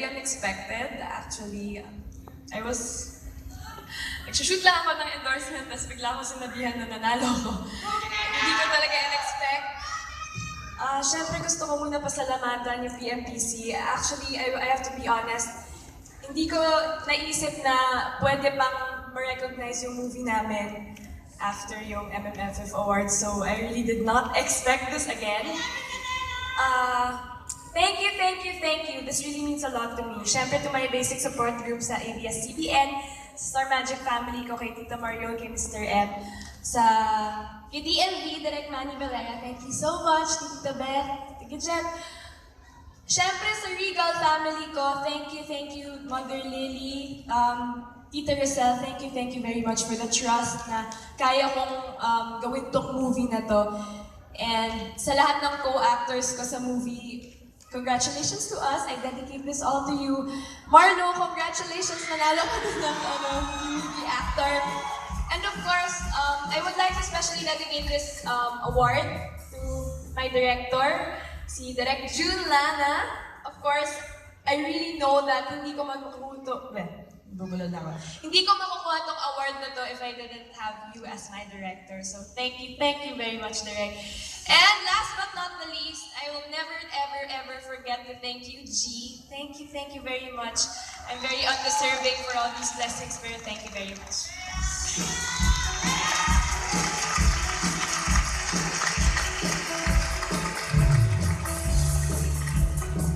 very unexpected. Actually, nagsushoot lang ako ng endorsement, tapos bigla ako sinabihan na nanalo ko. Hindi ko talaga in-expect. Siyempre gusto ko muna pasalamatan yung PMPC. Actually, I have to be honest, hindi ko naisip na pwede pang ma-recognize yung movie namin after yung MMFF Awards. So I really did not expect this again. Thank you. This really means a lot to me. Siyempre to my basic support group sa ABS-CBN, Star Magic family ko, kay Tita Mario, kay Mr. M, kay DMV, Direct Manny Valera, thank you so much, kay Tita Beth, Tita Jet. Siyempre sa Regal family ko, thank you, Mother Lily, Tita Rosel, thank you very much for the trust na kaya kong gawin tong movie na to. And sa lahat ng co-actors ko sa movie, congratulations to us. I dedicate this all to you. Marlo, congratulations. Nanalo ka din ng movie actor. And of course, I would like to especially dedicate this award to my director, si Direk June Lana. Of course, I really know that hindi ko makukuha tong award na to if I didn't have you as my director. So thank you very much, Direk. And last but not the least, I will never ever forget to thank you, G. Thank you very much. I'm very undeserving for all these blessings, pero thank you very much.